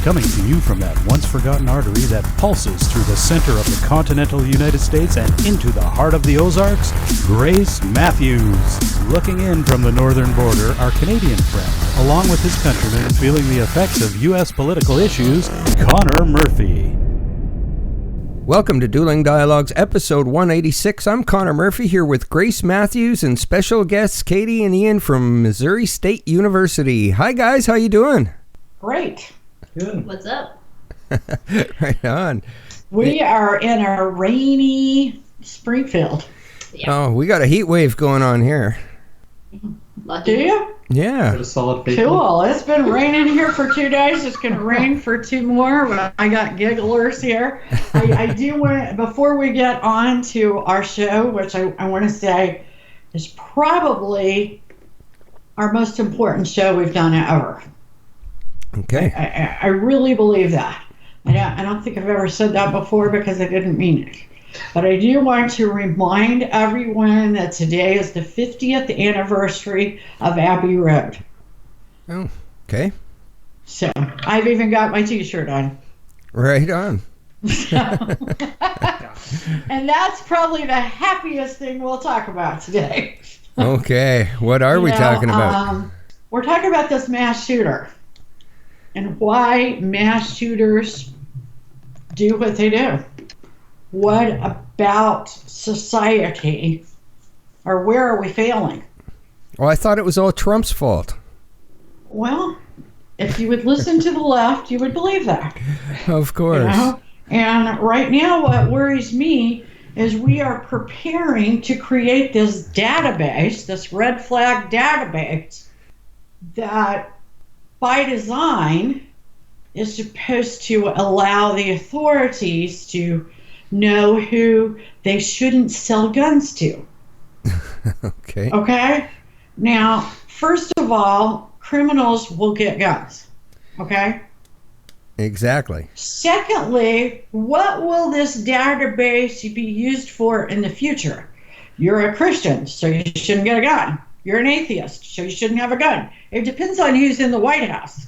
Coming to you from that once-forgotten artery that pulses through the center of the continental United States and into the heart of the Ozarks, Grace Matthews. Looking in from the northern border, our Canadian friend, along with his countrymen feeling the effects of U.S. political issues, Connor Murphy. Welcome to Dueling Dialogues, episode 186. I'm Connor Murphy here with Grace Matthews and special guests Cadie and Ian from Missouri State University. Hi guys, how you doing? Great. Good. What's up? Right on. We are in a rainy Springfield. Yeah. Oh, we got a heat wave going on here. Do you? Yeah. A solid paper. Cool. It's been raining here for 2 days. It's going to rain for 2 more. But I got gigglers here. I do want, before we get on to our show, which I want to say is probably our most important show we've done ever. Okay. I really believe that. I don't think I've ever said that before because I didn't mean it. But I do want to remind everyone that today is the 50th anniversary of Abbey Road. Oh, okay. So I've even got my t-shirt on. Right on. And that's probably the happiest thing we'll talk about today. Okay. What are we talking about? We're talking about this mass shooter and why mass shooters do what they do. What about society, or where are we failing? Well, I thought it was all Trump's fault. Well, if you would listen to the left, you would believe that. Of course. You know? And right now what worries me is we are preparing to create this database, this red flag database, that by design is supposed to allow the authorities to know who they shouldn't sell guns to. Okay. Okay? Now, first of all, criminals will get guns. Okay? Exactly. Secondly, what will this database be used for in the future? You're a Christian, so you shouldn't get a gun. You're an atheist, so you shouldn't have a gun. It depends on who's in the White House,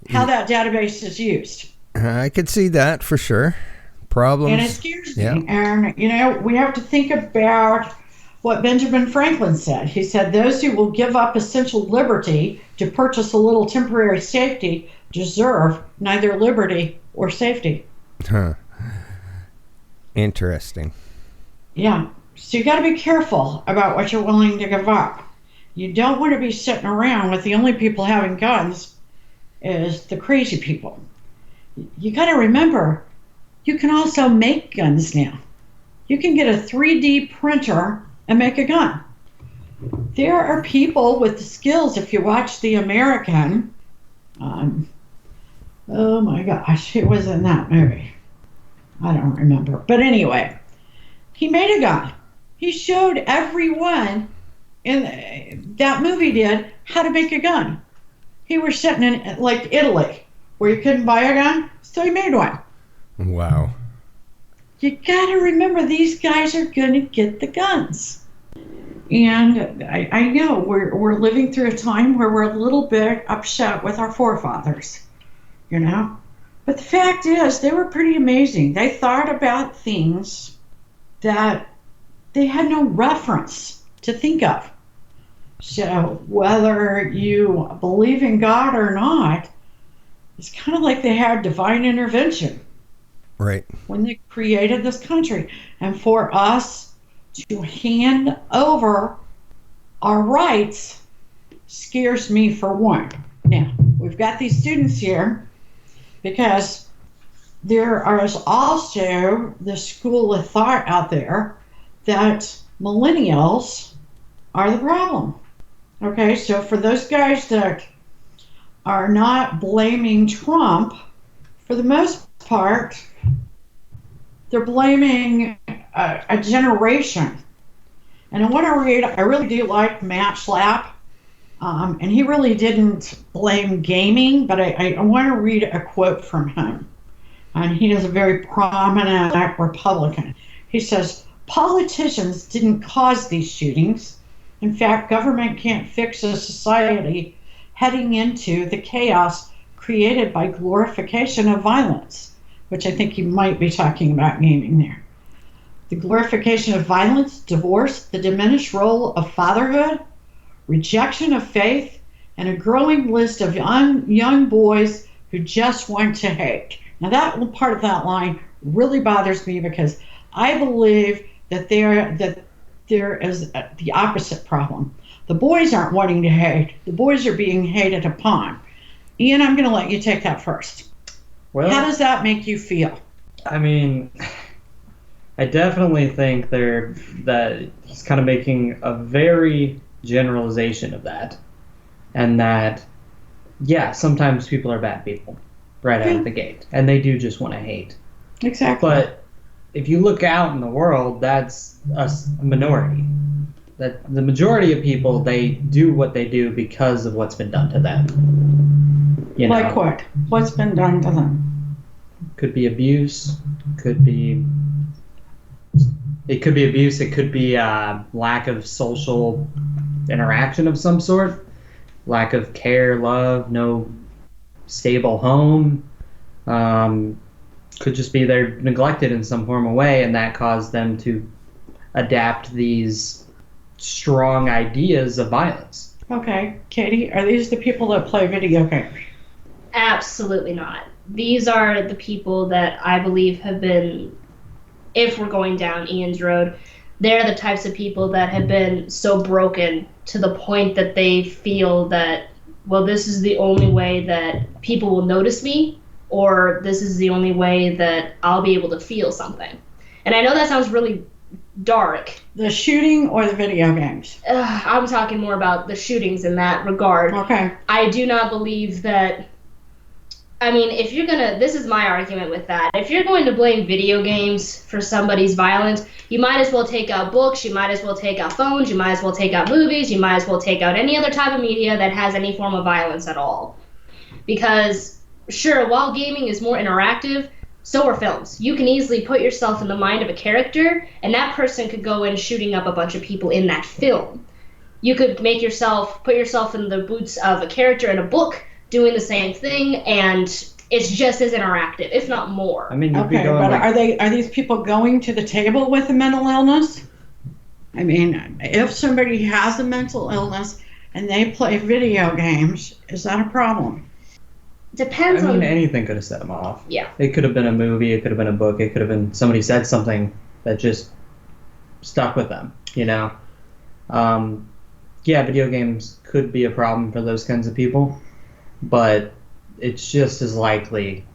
how that database is used. I could see that for sure. Problems. And it scares me. Yeah. And, you know, we have to think about what Benjamin Franklin said. He said, those who will give up essential liberty to purchase a little temporary safety deserve neither liberty or safety. Huh. Interesting. Yeah. So you got to be careful about what you're willing to give up. You don't want to be sitting around with the only people having guns is the crazy people. You got to remember, you can also make guns now. You can get a 3D printer and make a gun. There are people with the skills. If you watch The American, oh my gosh, who was in that movie? I don't remember. But anyway, he made a gun. He showed everyone in that movie did how to make a gun. He was sitting in like Italy where you couldn't buy a gun, so he made one. Wow. You gotta remember these guys are gonna get the guns. And I know we're living through a time where we're a little bit upset with our forefathers, you know? But the fact is, they were pretty amazing. They thought about things that they had no reference to think of. So whether you believe in God or not, it's kind of like they had divine intervention. Right. When they created this country. And for us to hand over our rights scares me for one. Now, we've got these students here because there is also the school of thought out there that millennials are the problem. Okay, so for those guys that are not blaming Trump, for the most part, they're blaming a generation. And I want to read, I really do like Matt Schlapp, and he really didn't blame gaming, but I want to read a quote from him. And he is a very prominent Republican. He says, politicians didn't cause these shootings. In fact, government can't fix a society heading into the chaos created by glorification of violence, which I think you might be talking about gaming there. The glorification of violence, divorce, the diminished role of fatherhood, rejection of faith, and a growing list of young boys who just want to hate. Now that part of that line really bothers me because I believe that there is the opposite problem. The boys aren't wanting to hate. The boys are being hated upon. Ian, I'm going to let you take that first. Well, how does that make you feel? I mean, I definitely think that he's kind of making a very generalization of that. And that, yeah, sometimes people are bad people right out of the gate. And they do just want to hate. Exactly. But if you look out in the world, that's a minority. That the majority of people, they do what they do because of what's been done to them. You know? Like what? What's been done to them? Could be abuse. It could be abuse. It could be lack of social interaction of some sort. Lack of care, love, no stable home. Could just be they're neglected in some form of way, and that caused them to adapt these strong ideas of violence. Okay, Cadie, are these the people that play video games? Absolutely not. These are the people that I believe have been, if we're going down Ian's road, they're the types of people that have been so broken to the point that they feel that, well, this is the only way that people will notice me, or this is the only way that I'll be able to feel something. And I know that sounds really dark. The shooting or the video games? I'm talking more about the shootings in that regard. Okay. I do not believe that. I mean, if you're gonna, this is my argument with that. If you're going to blame video games for somebody's violence, you might as well take out books, you might as well take out phones, you might as well take out movies, you might as well take out any other type of media that has any form of violence at all. Because, sure, while gaming is more interactive, so are films. You can easily put yourself in the mind of a character, and that person could go in shooting up a bunch of people in that film. You could put yourself in the boots of a character in a book doing the same thing, and it's just as interactive, if not more. I mean, you'd be Okay, going but like, are these people going to the table with a mental illness? I mean, if somebody has a mental illness and they play video games, is that a problem? Depends I mean, on. anything could have set them off. Yeah. It could have been a movie, it could have been a book, it could have been somebody said something that just stuck with them, you know? Yeah, video games could be a problem for those kinds of people, but it's just as likely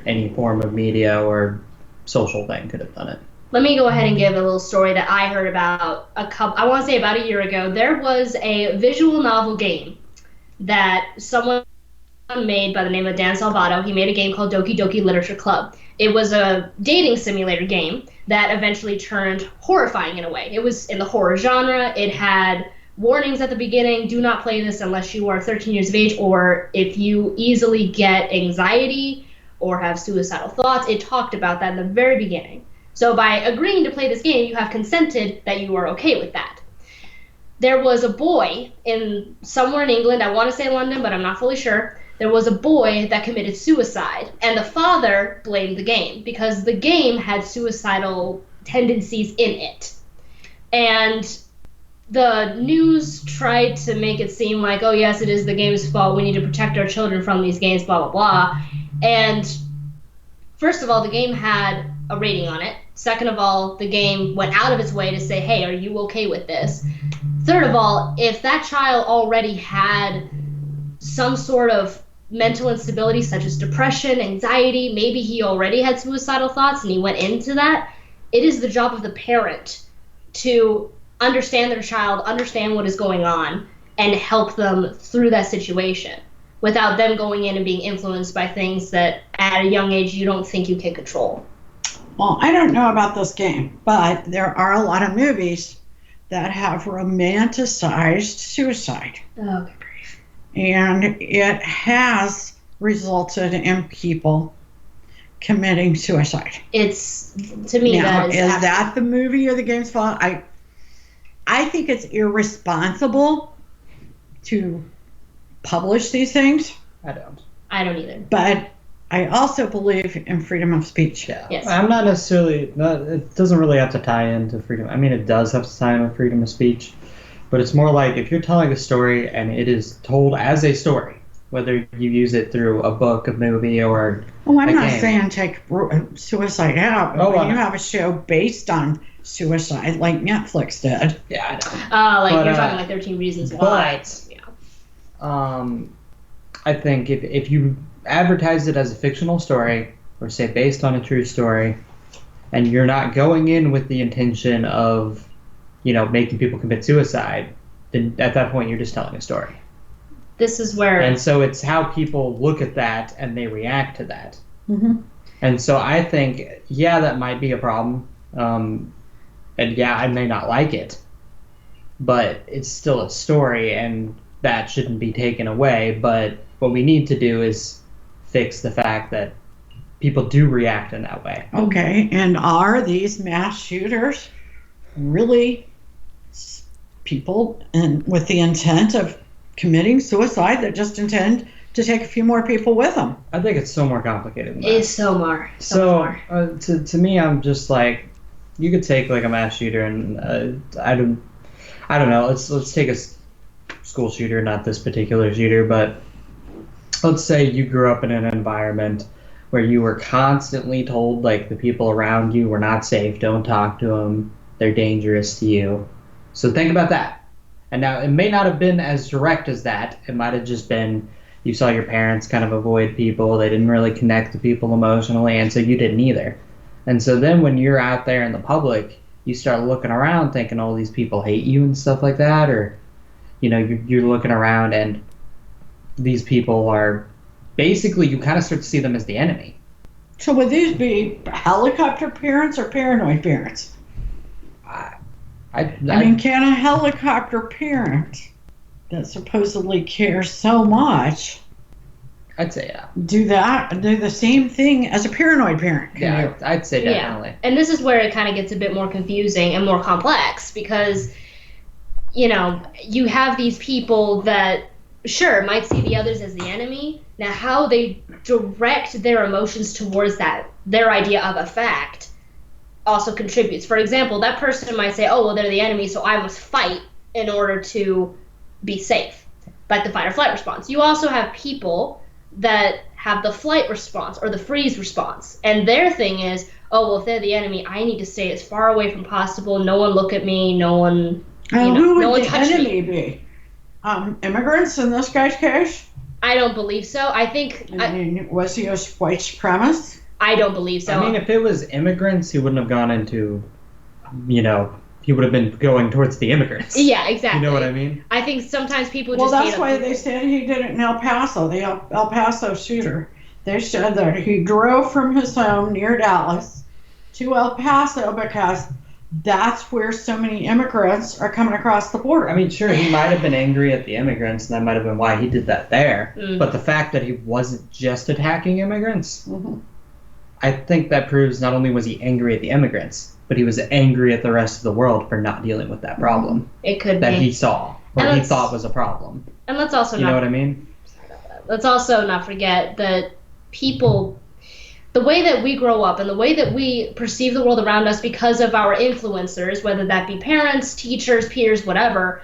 any form of media or social thing could have done it. Let me go ahead and give a little story that I heard about I want to say about a year ago. There was a visual novel game that someone made by the name of Dan Salvato. He made a game called Doki Doki Literature Club. It was a dating simulator game that eventually turned horrifying in a way. It was in the horror genre. It had warnings at the beginning: do not play this unless you are 13 years of age, or if you easily get anxiety or have suicidal thoughts. It talked about that in the very beginning. So by agreeing to play this game, you have consented that you are okay with that. There was a boy somewhere in England, I want to say London, but I'm not fully sure. There was a boy that committed suicide, and the father blamed the game because the game had suicidal tendencies in it. And the news tried to make it seem like, oh yes, it is the game's fault, we need to protect our children from these games, blah, blah, blah. And first of all, the game had a rating on it. Second of all, the game went out of its way to say, hey, are you okay with this? Third of all, if that child already had some sort of mental instability such as depression, anxiety, maybe he already had suicidal thoughts and he went into that, it is the job of the parent to understand their child, understand what is going on, and help them through that situation without them going in and being influenced by things that at a young age you don't think you can control. Well, I don't know about this game, but there are a lot of movies that have romanticized suicide. Okay. And it has resulted in people committing suicide. It's, to me, now, that is that the movie or the game's fault? I think it's irresponsible to publish these things. I don't. I don't either. But I also believe in freedom of speech. Yeah. Yes. I'm not necessarily, it doesn't really have to tie into freedom. I mean, it does have to tie into freedom of speech, but it's more like if you're telling a story and it is told as a story, whether you use it through a book, a movie, or Oh, I'm a not game. saying take suicide out, but Oh, when you have a show based on suicide, like Netflix did. Yeah, I know. Like But, you're talking like 13 Reasons Why. but- Yeah. I think if you advertise it as a fictional story, or say based on a true story, and you're not going in with the intention of, making people commit suicide, then at that point you're just telling a story. This is where And so it's how people look at that and they react to that. Mm-hmm. And so I think, yeah, that might be a problem. And yeah, I may not like it, but it's still a story and that shouldn't be taken away. But what we need to do is fix the fact that people do react in that way. Okay, and are these mass shooters really people with the intent of committing suicide that just intend to take a few more people with them? I think it's so more complicated than that. is so more. So to me, I'm just like, you could take like a mass shooter and I don't know. Let's take a school shooter, not this particular shooter, but let's say you grew up in an environment where you were constantly told like the people around you were not safe, don't talk to them, they're dangerous to you. So think about that. And now it may not have been as direct as that. It might have just been you saw your parents kind of avoid people. They didn't really connect to people emotionally, and so you didn't either. And so then when you're out there in the public, you start looking around thinking all these people hate you and stuff like that, or you're looking around and these people are basically, you kind of start to see them as the enemy. So would these be helicopter parents or paranoid parents? I mean, can a helicopter parent that supposedly cares so much I'd say yeah. do the same thing as a paranoid parent? Yeah, I'd say definitely. Yeah. And this is where it kind of gets a bit more confusing and more complex because, you have these people that, sure, might see the others as the enemy. Now, how they direct their emotions towards that, their idea of a fact, also contributes. For example, that person might say, oh, well, they're the enemy, so I must fight in order to be safe, like the fight or flight response. You also have people that have the flight response or the freeze response, and their thing is, oh, well, if they're the enemy, I need to stay as far away from possible. No one look at me. No one, who would no one the touch enemy me. be? Immigrants in this guy's case? I don't believe so. I think Was he a white supremacist? I don't believe so. I mean, if it was immigrants, he wouldn't have gone into, he would have been going towards the immigrants. Yeah, exactly. You know what I mean? I think sometimes people Well, just that's hate why other they people. said he did it in El Paso, the El Paso shooter. They said that he drove from his home near Dallas to El Paso because that's where so many immigrants are coming across the border. I mean, sure, he might have been angry at the immigrants, and that might have been why he did that there. Mm. But the fact that he wasn't just attacking immigrants, Mhm. I think that proves not only was he angry at the immigrants, but he was angry at the rest of the world for not dealing with that problem It could that be. he saw or And he let's- thought was a problem. And let's also You know what I mean? let's also not forget that people, the way that we grow up and the way that we perceive the world around us because of our influencers, whether that be parents, teachers, peers, whatever,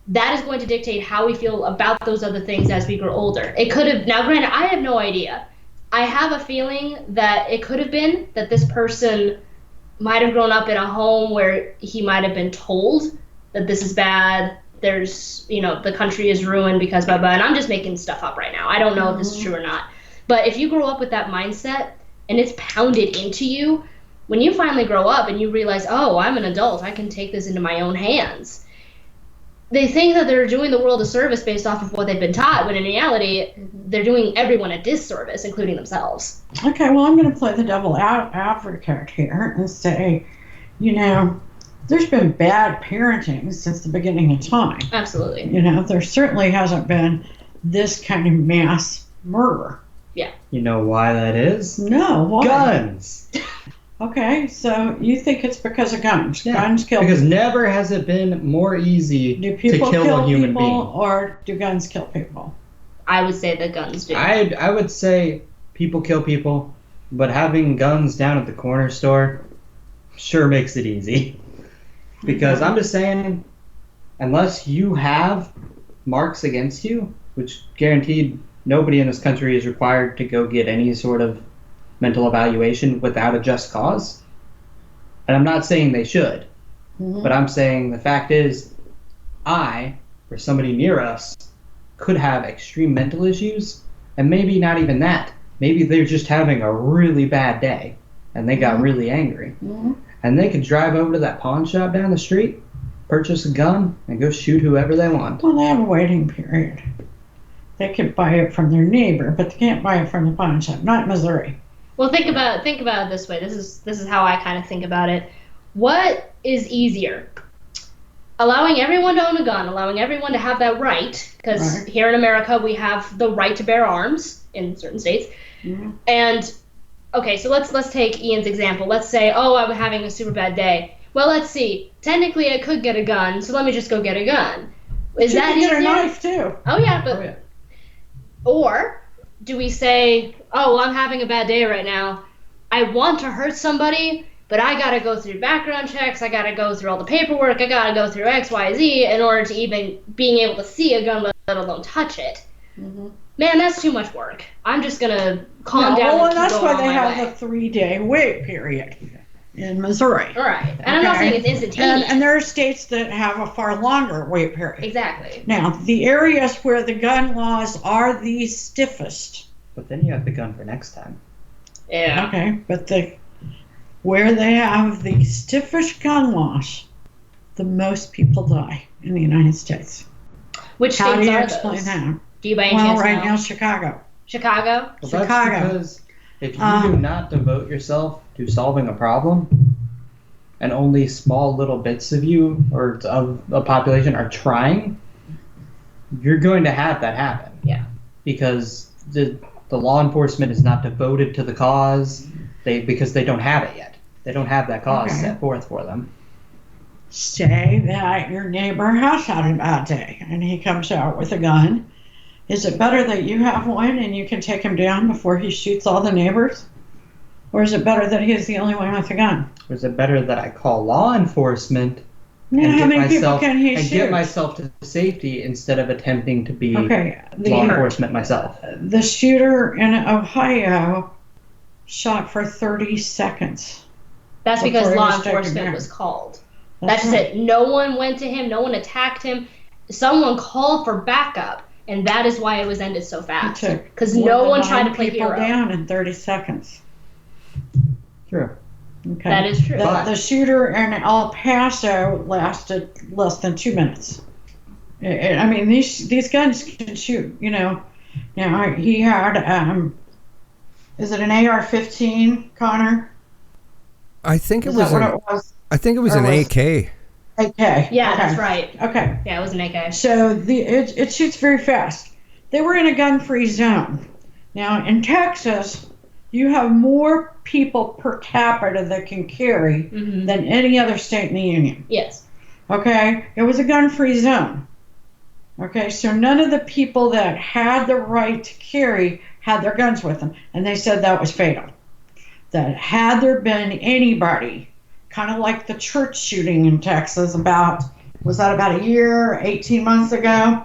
that is going to dictate how we feel about those other things as we grow older. It could have, now granted, I have no idea. I have a feeling that it could have been that this person might have grown up in a home where he might have been told that this is bad, there's, the country is ruined because blah, blah, and I'm just making stuff up right now. I don't know if this is true or not. But if you grow up with that mindset and it's pounded into you, when you finally grow up and you realize, oh, I'm an adult, I can take this into my own hands, they think that they're doing the world a service based off of what they've been taught, when in reality, they're doing everyone a disservice, including themselves. Okay, well, I'm going to play the devil advocate here and say, there's been bad parenting since the beginning of time. Absolutely. There certainly hasn't been this kind of mass murder. You know why that is? No, why? Guns. Okay, so you think it's because of guns? Yeah, Guns kill because people. never has it been more easy Do to people kill a human people being. or do guns kill people? I would say that guns do. I would say people kill people, but having guns down at the corner store sure makes it easy. Because I'm just saying, unless you have marks against you, which guaranteed nobody in this country is required to go get any sort of mental evaluation without a just cause. And I'm not saying they should, but I'm saying the fact is, I, or somebody near us, could have extreme mental issues, and maybe not even that. Maybe they're just having a really bad day, and they got really angry. And they could drive over to that pawn shop down the street, purchase a gun, and go shoot whoever they want. Well, they have a waiting period. They could buy it from their neighbor, but they can't buy it from the pawn shop. Not in Missouri. Well, think about it this way. This is how I kind of think about it. What is easier? Allowing everyone to own a gun, allowing everyone to have that right, because here in America we have the right to bear arms in certain states. And okay, so let's take Ian's example. Let's say, oh, I'm having a super bad day. Well, let's see. Technically, I could get a gun, so let me just go get a gun. Is that easier? You can get a knife too. Oh yeah, but or do we say, oh, well, I'm having a bad day right now. I want to hurt somebody, but I gotta go through background checks. I gotta go through all the paperwork. I gotta go through X, Y, Z in order to even being able to see a gun, let alone touch it. Man, that's too much work. I'm just gonna calm down. Well, and that's why they have way. the 3-day wait period in Missouri. All right, and I'm not saying it's instantaneous. And there are states that have a far longer wait period. Exactly. Now, the areas where the gun laws are the stiffest. But then you have the gun for next time. Yeah. Okay, but where they have the stiffest gun laws, the most people die in the United States. Which How states do you are explain those? that? Do you by any Well, chance right know? now, Chicago. Chicago? Well, Chicago. that's because if you do not devote yourself to solving a problem, and only small little bits of you or of a population are trying, you're going to have that happen. Yeah. Because the law enforcement is not devoted to the cause, because they don't have it yet. They don't have that cause set forth for them. Say that your neighbor has had a bad day and he comes out with a gun. Is it better that you have one and you can take him down before he shoots all the neighbors? Or is it better that he's the only one with a gun? Or is it better that I call law enforcement Now, and how get many people myself can he and shoot? get myself to safety instead of attempting to be Okay, law enforcement myself? the shooter in Ohio shot for 30 seconds. That's Before because he law was taken enforcement down. was called. That's That's right. it. No one went to him. No one attacked him. Someone called for backup, and that is why it was ended so fast. Because More no than one tried to 9 play people hero. down in 30 seconds. True. Okay. That is true. The shooter in El Paso lasted less than 2 minutes. I mean, these guns can shoot, you know. Now, he had, is it an AR-15, Connor? I think it Is was that what it was? I think it was Or an was- AK. AK. Yeah, okay. that's right. Okay. Yeah, it was an AK. So it shoots very fast. They were in a gun-free zone. Now, in Texas, you have more people per capita that can carry than any other state in the union. Yes. Okay? It was a gun-free zone. Okay? So none of the people that had the right to carry had their guns with them. And they said that was fatal. That had there been anybody, kind of like the church shooting in Texas about a year, 18 months ago,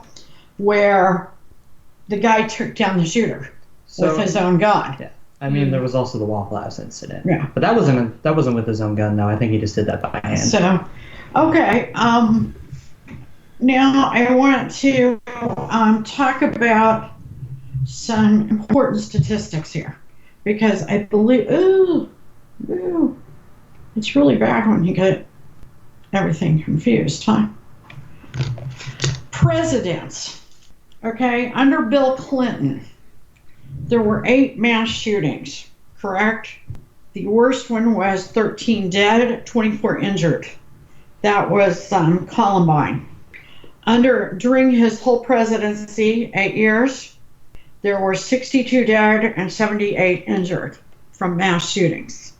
where the guy took down the shooter with his own gun. Yeah. I mean, there was also the Waffle House incident. Yeah. But that wasn't with his own gun, though. I think he just did that by hand. So, okay. Now I want to talk about some important statistics here, because I believe, it's really bad when you get everything confused, huh? Presidents. Okay, under Bill Clinton, there were 8 mass shootings, correct? The worst one was 13 dead, 24 injured. That was Columbine. During his whole presidency, 8 years, there were 62 dead and 78 injured from mass shootings.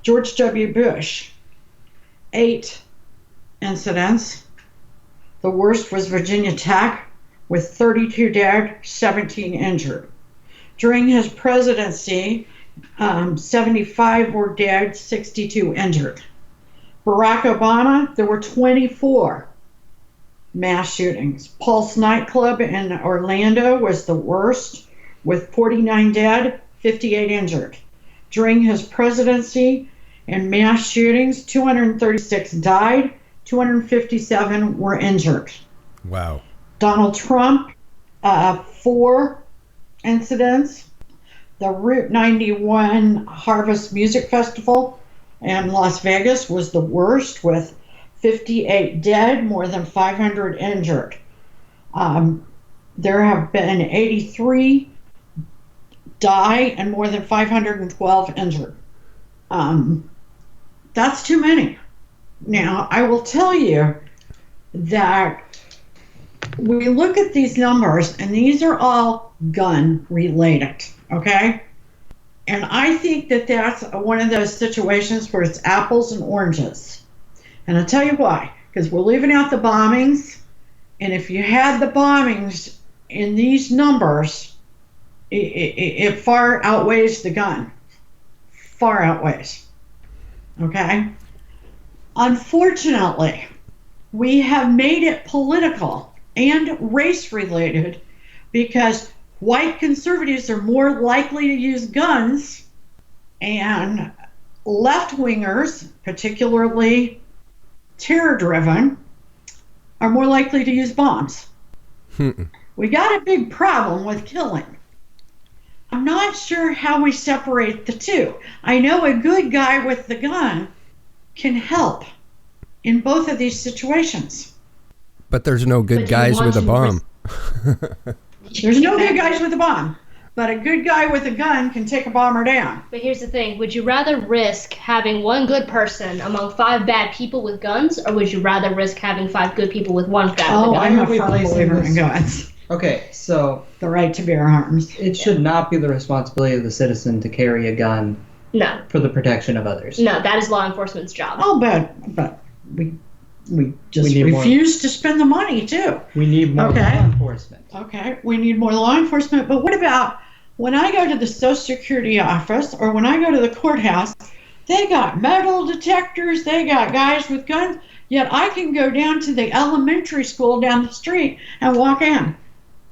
George W. Bush, 8 incidents. The worst was Virginia Tech, with 32 dead, 17 injured. During his presidency, 75 were dead, 62 injured. Barack Obama, there were 24 mass shootings. Pulse nightclub in Orlando was the worst, with 49 dead, 58 injured. During his presidency and mass shootings, 236 died, 257 were injured. Wow. Donald Trump, 4 incidents. The Route 91 Harvest Music Festival in Las Vegas was the worst, with 58 dead, more than 500 injured. There have been 83 die and more than 512 injured. That's too many. Now, I will tell you that we look at these numbers, and these are all gun related, okay? And I think that that's one of those situations where it's apples and oranges. And I'll tell you why. Because we're leaving out the bombings, and if you had the bombings in these numbers, it far outweighs the gun. Far outweighs. Okay? Unfortunately, we have made it political and race related because white conservatives are more likely to use guns, and left-wingers, particularly terror-driven, are more likely to use bombs. We got a big problem with killing. I'm not sure how we separate the two. I know a good guy with the gun can help in both of these situations. But there's no good guys with a bomb. There's no good guys with a bomb. But a good guy with a gun can take a bomber down. But here's the thing. Would you rather risk having one good person among 5 bad people with guns, or would you rather risk having 5 good people with one bad Oh, gun? I'm a we firm placing believer in this? guns. Okay, so The right to bear arms. it should not be the responsibility of the citizen to carry a gun No. for the protection of others. No, that is law enforcement's job. Oh, but we just We need more. refuse to spend the money, too. We need more Okay. law enforcement. Okay, we need more law enforcement, but what about when I go to the Social Security office or when I go to the courthouse, they got metal detectors, they got guys with guns, yet I can go down to the elementary school down the street and walk in.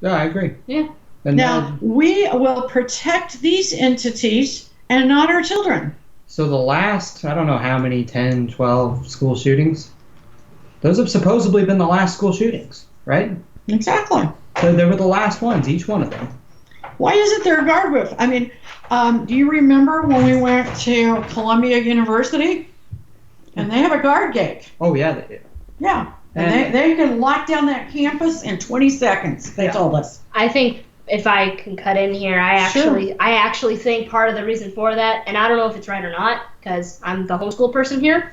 Yeah, I agree. Yeah. And Now, we will protect these entities and not our children. so the last, I don't know how many, 10, 12 school shootings, those have supposedly been the last school shootings, right? Exactly. So they were the last ones, each one of them. Why isn't there a guard with? I mean, do you remember when we went to Columbia University? And they have a guard gate. Oh, yeah, they did. Yeah. And they can lock down that campus in 20 seconds, they told us. I think if I can cut in here, I actually think part of the reason for that, and I don't know if it's right or not, because I'm the homeschool person here,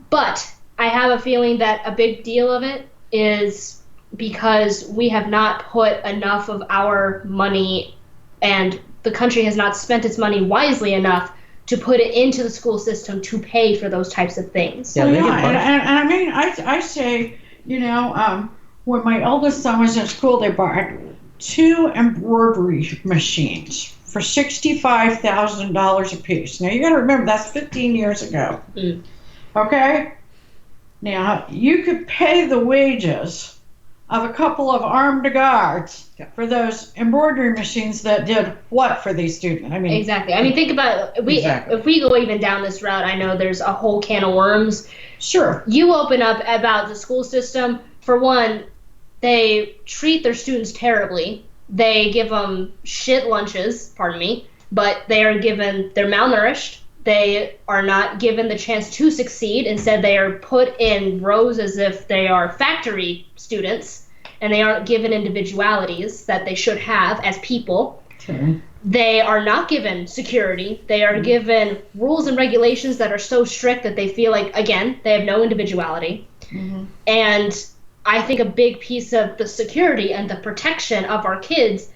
but I have a feeling that a big deal of it is because we have not put enough of our money, and the country has not spent its money wisely enough to put it into the school system to pay for those types of things. Yeah, Well, they yeah, get punished. and I mean, I say, you know, when my eldest son was in school, they bought 2 embroidery machines for $65,000 a piece. Now, you got to remember, that's 15 years ago. Mm. Okay? Now, you could pay the wages of a couple of armed guards for those embroidery machines that did what for these students? I mean, Exactly. I mean, think about it. If we go even down this route, I know there's a whole can of worms. sure. You open up about the school system. For one, they treat their students terribly. They give them shit lunches, pardon me, but they're malnourished. They are not given the chance to succeed. Instead, they are put in rows as if they are factory students, and they aren't given individualities that they should have as people. Okay. They are not given security. They are given rules and regulations that are so strict that they feel like, again, they have no individuality. Mm-hmm. And I think a big piece of the security and the protection of our kids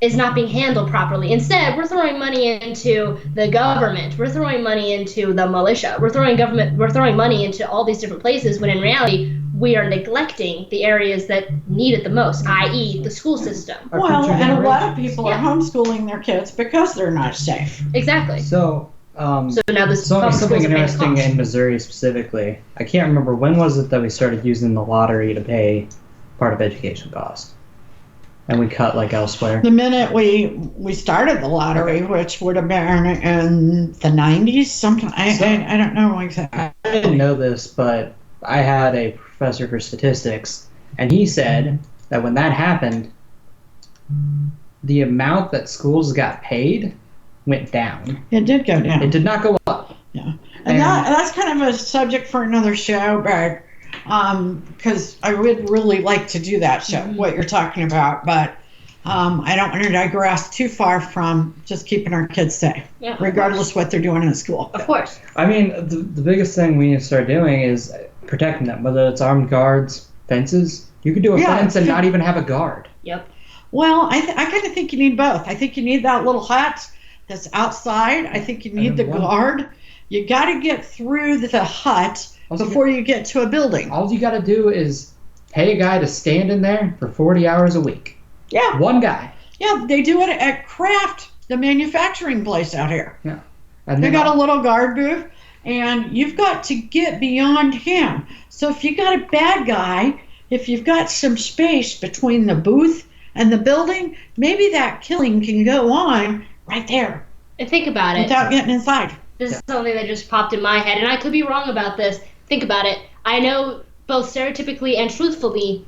is not being handled properly. Instead, we're throwing money into the government. We're throwing money into the militia. We're throwing money into all these different places when in reality we are neglecting the areas that need it the most, i.e. the school system. Well, and a lot of people are homeschooling their kids because they're not safe. Exactly. So now this something interesting in Missouri specifically. I can't remember when was it that we started using the lottery to pay part of education cost, and we cut like elsewhere. The minute we started the lottery, which would have been in the 90s, sometime. I don't know exactly. I didn't know this, but I had a professor for statistics, and he said that when that happened, the amount that schools got paid went down. It did go down. It did not go up. Yeah, and that's kind of a subject for another show, but because I would really like to do that show, what you're talking about, but I don't want to digress too far from just keeping our kids safe, regardless what they're doing in school. Of course. I mean, the biggest thing we need to start doing is protecting them, whether it's armed guards, fences. You could do a fence and not even have a guard. Yep. Well, I kind of think you need both. I think you need that little hut that's outside. I think you need the guard. You got to get through the hut before you get to a building. All you got to do is pay a guy to stand in there for 40 hours a week. Yeah. One guy. Yeah, they do it at Kraft, the manufacturing place out here. Yeah. And they got a little guard booth, and you've got to get beyond him. So if you got a bad guy, if you've got some space between the booth and the building, maybe that killing can go on right there. And think about it. Without getting inside. This is something that just popped in my head, and I could be wrong about this. Think about it. I know both stereotypically and truthfully,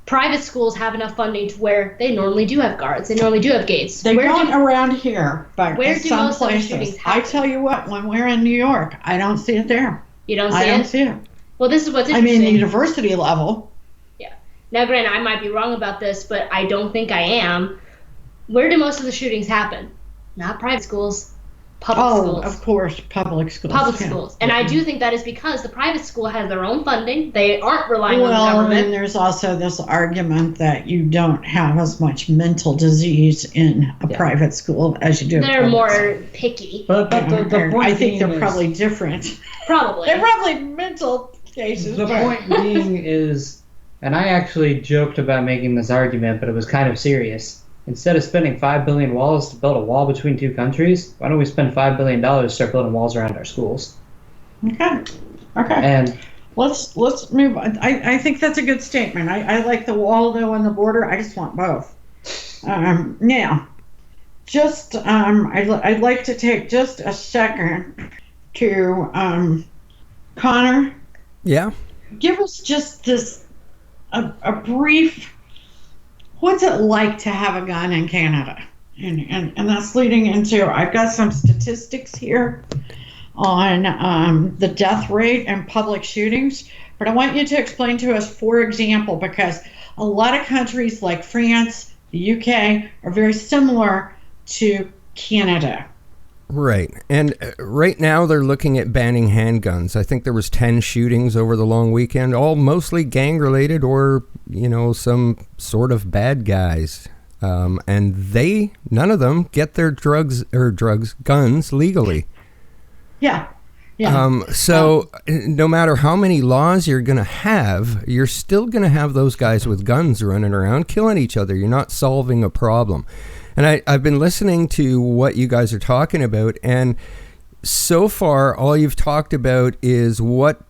private schools have enough funding to where they normally do have guards. They normally do have gates. They don't around here, but where in do some most of the places. shootings I happen? tell you what, when we're in New York, I don't see it there. You don't see I it? don't see it. Well, this is what's I interesting. mean, the university level. Yeah. Now, granted, I might be wrong about this, but I don't think I am. Where do most of the shootings happen? Not private schools. Public schools. Of course, public schools. Public schools. And I do think that is because the private school has their own funding. They aren't relying on the government. Well, and there's also this argument that you don't have as much mental disease in a private school as you do in They're public more school. picky. But the point I think they're is, probably different. Probably. They're probably mental cases. The point being is, and I actually joked about making this argument, but it was kind of serious. Instead of spending $5 billion to build a wall between two countries, why don't we spend $5 billion to start building walls around our schools? Okay. And let's move on. I think that's a good statement. I like the wall though and the border. I just want both. Now, just I'd like to take just a second to Connor. Yeah. Give us just this a brief. What's it like to have a gun in Canada? And that's leading into, I've got some statistics here on the death rate and public shootings, but I want you to explain to us, for example, because a lot of countries like France, the UK, are very similar to Canada. Right. And right now they're looking at banning handguns. I think there was 10 shootings over the long weekend, all mostly gang-related or, some sort of bad guys. And none of them get their guns legally. Yeah. So no matter how many laws you're going to have, you're still going to have those guys with guns running around killing each other. You're not solving a problem. And I've been listening to what you guys are talking about, and so far all you've talked about is what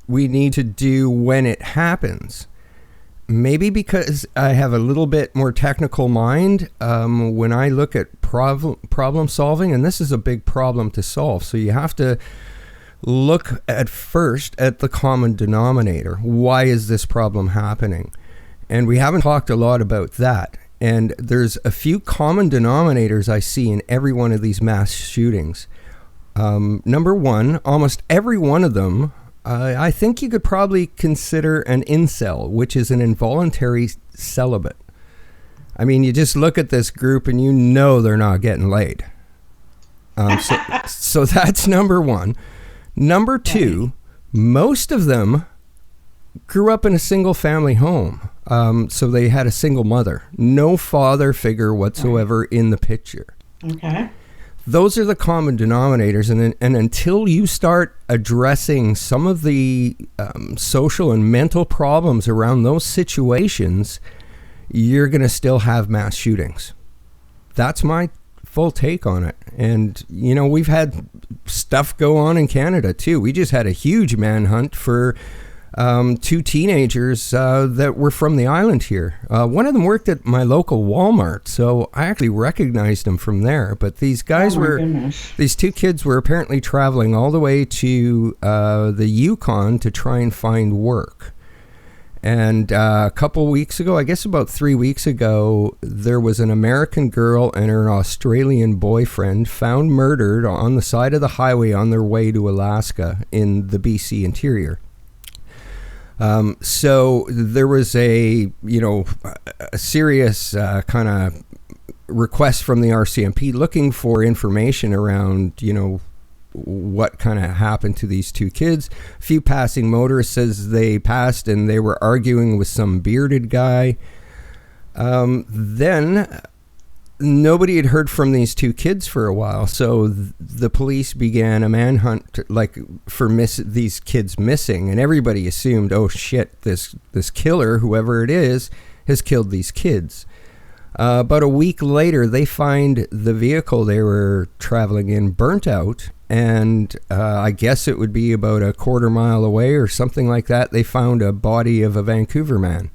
we need to do when it happens. Maybe because I have a little bit more technical mind when I look at problem solving, and this is a big problem to solve. So you have to look at first at the common denominator. Why is this problem happening? And we haven't talked a lot about that. And there's a few common denominators I see in every one of these mass shootings. Number one, almost every one of them, I think you could probably consider an incel, which is an involuntary celibate. I mean, you just look at this group and they're not getting laid. So that's number one. Number two, most of them grew up in a single family home. So they had a single mother, no father figure whatsoever in the picture. Okay. Those are the common denominators, and until you start addressing some of the social and mental problems around those situations, you're going to still have mass shootings. That's my full take on it. And, you know, we've had stuff go on in Canada, too. We just had a huge manhunt for two teenagers that were from the island here. One of them worked at my local Walmart, so I actually recognized them from there. But these guys these two kids were apparently traveling all the way to the Yukon to try and find work. And a couple weeks ago, I guess about 3 weeks ago, there was an American girl and her Australian boyfriend found murdered on the side of the highway on their way to Alaska in the BC interior. So there was a serious kind of request from the RCMP looking for information around, what kind of happened to these two kids. A few passing motorists says they passed and they were arguing with some bearded guy. Then nobody had heard from these two kids for a while, so the police began a manhunt for these kids missing, and everybody assumed, oh shit, this killer, whoever it is, has killed these kids. About a week later, they find the vehicle they were traveling in burnt out, and I guess it would be about a quarter mile away or something like that. They found a body of a Vancouver man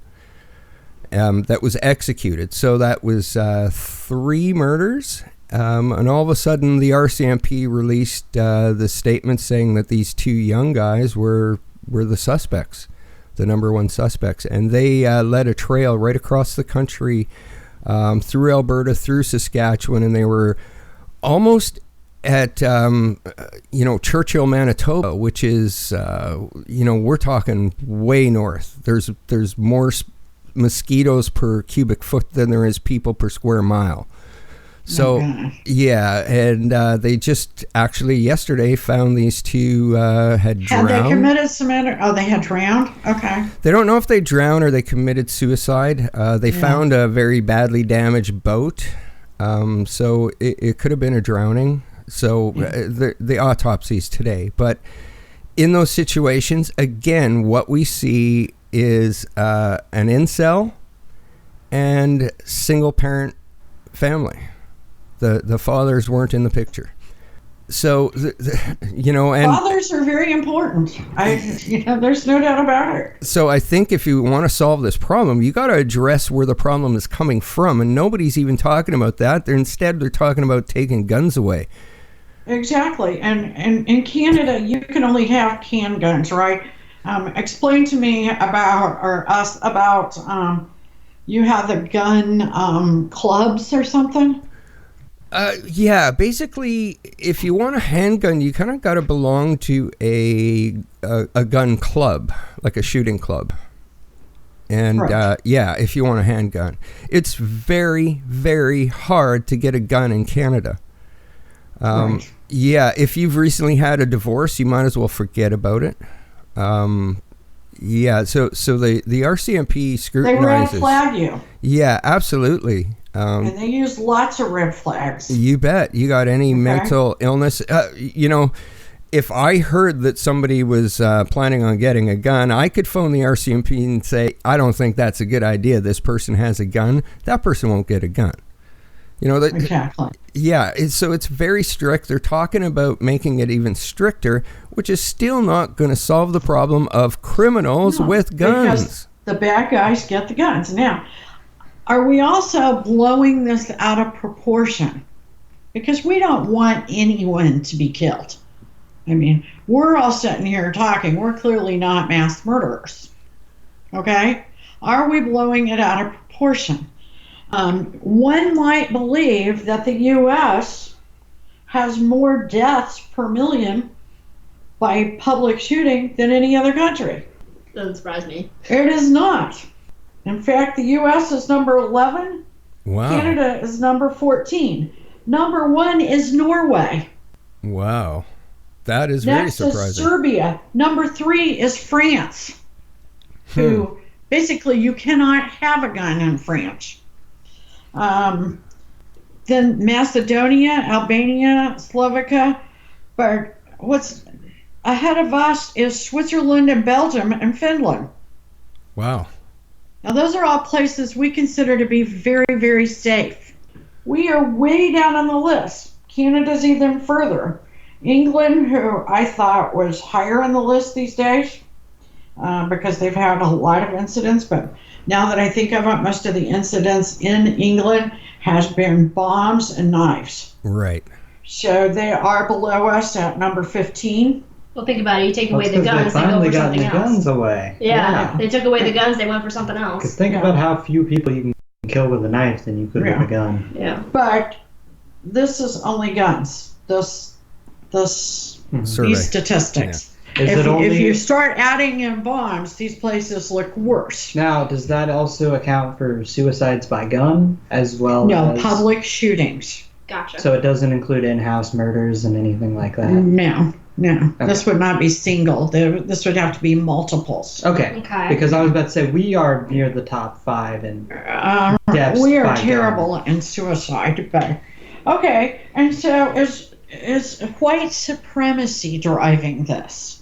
that was executed. So that was 3 murders. And all of a sudden, the RCMP released the statement saying that these 2 young guys were the suspects, the number 1 suspects. And they led a trail right across the country, through Alberta, through Saskatchewan, and they were almost at, Churchill, Manitoba, which is, we're talking way north. There's more mosquitoes per cubic foot than there is people per square mile. So, yeah, and they just actually yesterday found these 2 had drowned. Had they committed some they had drowned? Okay. They don't know if they drowned or they committed suicide. They found a very badly damaged boat, so it could have been a drowning. So the autopsies today. But in those situations, again, what we see is an incel and single parent family. The fathers weren't in the picture. So, and fathers are very important. There's no doubt about it. So I think if you want to solve this problem, you got to address where the problem is coming from. And nobody's even talking about that. They're talking about taking guns away. Exactly. And in Canada, you can only have handguns, right? Explain to me about you have the gun clubs or something? Yeah, basically, if you want a handgun, you kind of got to belong to a gun club, like a shooting club. And right. If you want a handgun, it's very, very hard to get a gun in Canada. Right. Yeah, if you've recently had a divorce, you might as well forget about it. So the RCMP scrutinizes. They red flag you. Yeah, absolutely. And they use lots of red flags. You bet. You got any mental illness? If I heard that somebody was planning on getting a gun, I could phone the RCMP and say, I don't think that's a good idea. This person has a gun. That person won't get a gun. Exactly. Yeah, so it's very strict. They're talking about making it even stricter, which is still not going to solve the problem of criminals with guns. Because the bad guys get the guns. Now, are we also blowing this out of proportion? Because we don't want anyone to be killed. I mean, we're all sitting here talking. We're clearly not mass murderers. Okay? Are we blowing it out of proportion? One might believe that the U.S. has more deaths per million by public shooting than any other country. Doesn't surprise me. It is not. In fact, the U.S. is number 11. Wow. Canada is number 14. Number 1 is Norway. Wow. That is very surprising. Next is Serbia. Number 3 is France, who basically you cannot have a gun in France. Then Macedonia, Albania, Slovakia, but what's ahead of us is Switzerland and Belgium and Finland. Wow. Now those are all places we consider to be very, very safe. We are way down on the list. Canada's even further. England, who I thought was higher on the list these days, because they've had a lot of incidents, but now that I think of it, most of the incidents in England has been bombs and knives. Right. So they are below us at number 15. Well, think about it. You take away That's the 'cause guns, they they go finally for got something the else. guns away. Yeah, they took away the guns, they went for something else. Because think about how few people you can kill with a knife than you could with a gun. Yeah. But this is only guns. These Survey. statistics. Is it only... If you start adding in bombs, these places look worse. Now, does that also account for suicides by gun as well No, as... public shootings. Gotcha. So it doesn't include in-house murders and anything like that? No. Okay. This would not be single. This would have to be multiples. Okay. Because I was about to say, we are near the top 5 in deaths We are by terrible gun. in suicide, but okay. And so is white supremacy driving this?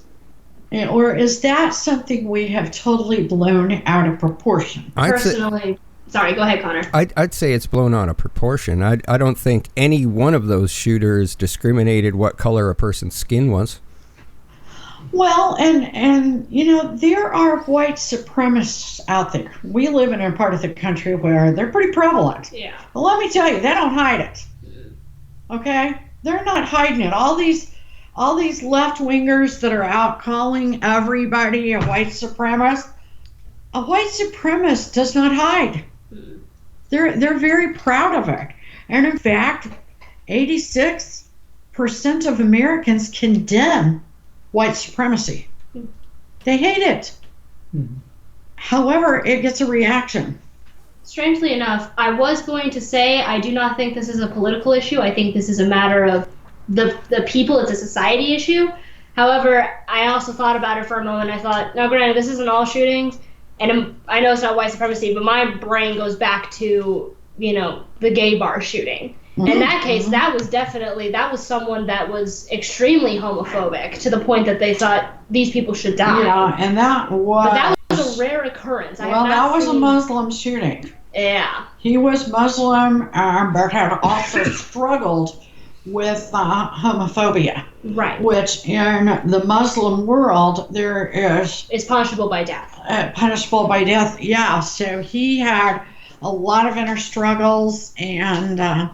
Or is that something we have totally blown out of proportion? Personally, sorry, go ahead, Connor. I'd say it's blown out of proportion. I don't think any one of those shooters discriminated what color a person's skin was. Well, and there are white supremacists out there. We live in a part of the country where they're pretty prevalent. Yeah. Well, let me tell you, they don't hide it. Okay? They're not hiding it. All these left-wingers that are out calling everybody a white supremacist does not hide. They're very proud of it. And in fact, 86% of Americans condemn white supremacy. They hate it. However, it gets a reaction. Strangely enough, I was going to say I do not think this is a political issue. I think this is a matter of the people. It's a society issue. However, I also thought about it for a moment. I thought, now granted, this isn't all shootings, and I know it's not white supremacy, but my brain goes back to, the gay bar shooting. In that case, that was someone that was extremely homophobic to the point that they thought these people should die. Yeah, and that was... But that was a rare occurrence. That was a Muslim shooting. Yeah. He was Muslim, but had also struggled with homophobia. Right. Which in the Muslim world, there is punishable by death. Punishable by death, yeah. So he had a lot of inner struggles and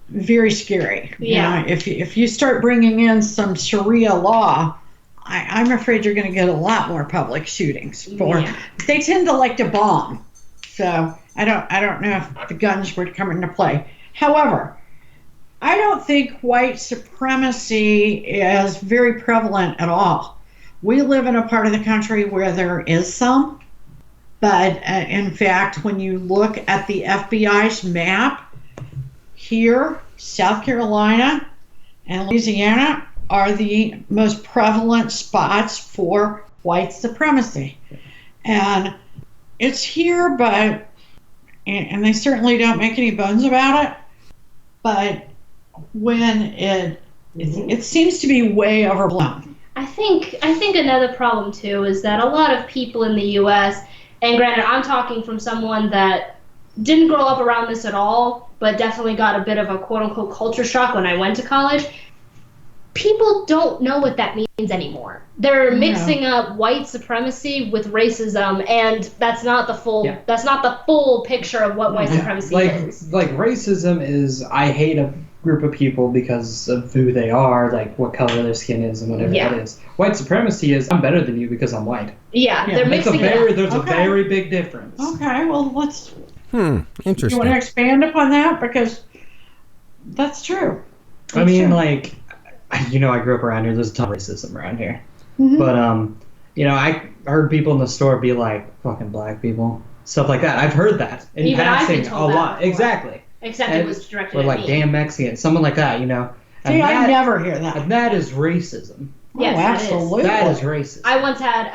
very scary. Yeah. If you start bringing in some Sharia law, I'm afraid you're going to get a lot more public shootings. They tend to like to bomb. So I don't know if the guns would come into play. However, I don't think white supremacy is very prevalent at all. We live in a part of the country where there is some, but in fact, when you look at the FBI's map, here, South Carolina and Louisiana are the most prevalent spots for white supremacy. And it's here, but, and they certainly don't make any bones about it, but when it seems to be way overblown. I think another problem too is that a lot of people in the U.S., and granted, I'm talking from someone that didn't grow up around this at all, but definitely got a bit of a quote-unquote culture shock when I went to college. People don't know what that means anymore. They're mixing up white supremacy with racism, and that's not the full picture of what white supremacy is. Like racism is, I hate a group of people because of who they are, like what color their skin is and whatever that is. White supremacy is, I'm better than you because I'm white. Yeah. They're mixing it up. There's a very big difference. Okay, well, let's... Interesting. You want to expand upon that? Because that's true. I mean, like, I grew up around here. There's a ton of racism around here. But, I heard people in the store be like, fucking black people. Stuff like that. I've heard that in Even passing I've been a told that lot. before. Exactly. Except it was directed or at like, me. damn Mexican. Someone like that, And See, I never hear that. And that is racism. Yes, Oh, absolutely. That is racist. I once had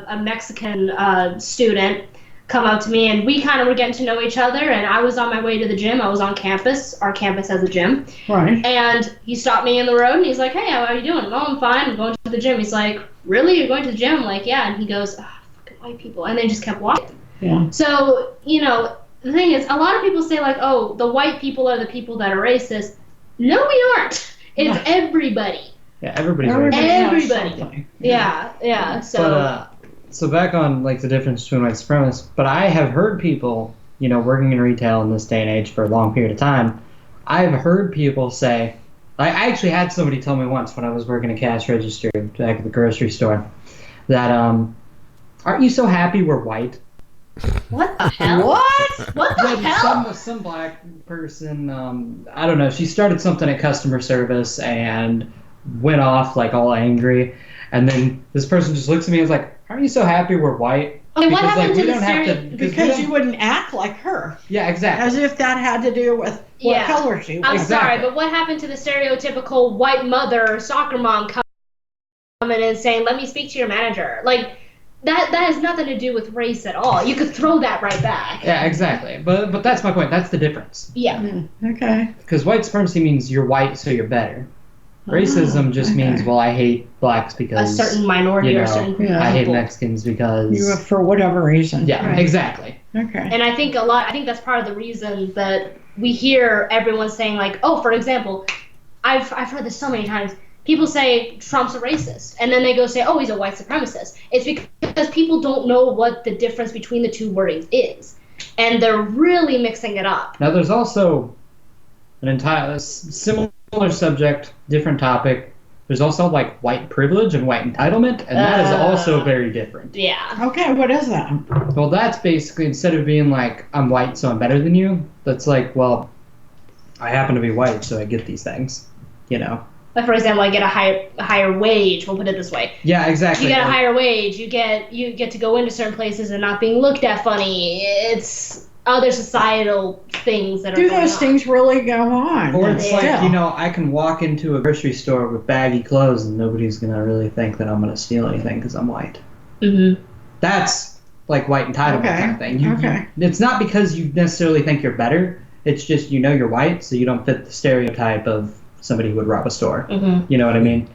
a Mexican student come up to me, and we kind of were getting to know each other, and I was on my way to the gym. I was on campus. Our campus has a gym. Right. And he stopped me in the road, and he's like, hey, how are you doing? Oh, I'm fine. I'm going to the gym. He's like, really? You're going to the gym? I'm like, yeah. And he goes, oh, fucking white people. And they just kept walking. Yeah. So, you know, the thing is, a lot of people say, like, oh, the white people are the people that are racist. No, we aren't. It's No. everybody. Yeah, everybody's Everybody racist. has Everybody. something. Yeah. So, But, so back on like the difference between white supremacists, but I have heard people, you know, working in retail in this day and age for a long period of time, I've heard people say, I actually had somebody tell me once when I was working a cash register back at the grocery store, that aren't you so happy we're white? what the hell? What? What the hell? Some black person, I don't know, she started something at customer service and went off like all angry, and then this person just looks at me and is like, aren't you so happy we're white? Okay, what Because, happened we to the don't have stereo- to, Because you wouldn't act like her. yeah, exactly. As if that had to do with what Yeah. color she was. I'm sorry, Exactly. but what happened to the stereotypical white mother, soccer mom coming and saying, let me speak to your manager? Like, that has nothing to do with race at all. You could throw that right back. Yeah, exactly. But that's my point. That's the difference. Yeah. Okay. Because white supremacy means you're white, so you're better. Racism just okay. means, well, I hate blacks A because certain minority you or know, certain people. Yeah. I hate Mexicans because You for whatever reason. yeah, Right. exactly. Okay. And I think that's part of the reason that we hear everyone saying, like, oh, for example, I've heard this so many times. People say Trump's a racist, and then they go say, oh, he's a white supremacist. It's because people don't know what the difference between the two wordings is, and they're really mixing it up. Now, there's also an entire similar subject, different topic. There's also like white privilege and white entitlement, and that is also very different. Yeah. Okay, what is that? Well, that's basically, instead of being like, I'm white, so I'm better than you, that's like, well, I happen to be white, so I get these things, you know? Like, for example, I get a higher wage. We'll put it this way: Yeah, exactly. you get a higher wage. You get to go into certain places and not being looked at funny. It's other societal things that are Do going those on. things really go on? Or it's Yeah. like, you know, I can walk into a grocery store with baggy clothes and nobody's going to really think that I'm going to steal anything because I'm white. Mm-hmm. That's like white entitlement Okay, kind of thing. okay. It's not because you necessarily think you're better. It's just you know you're white, so you don't fit the stereotype of somebody who would rob a store. Mm-hmm. You know what I mean?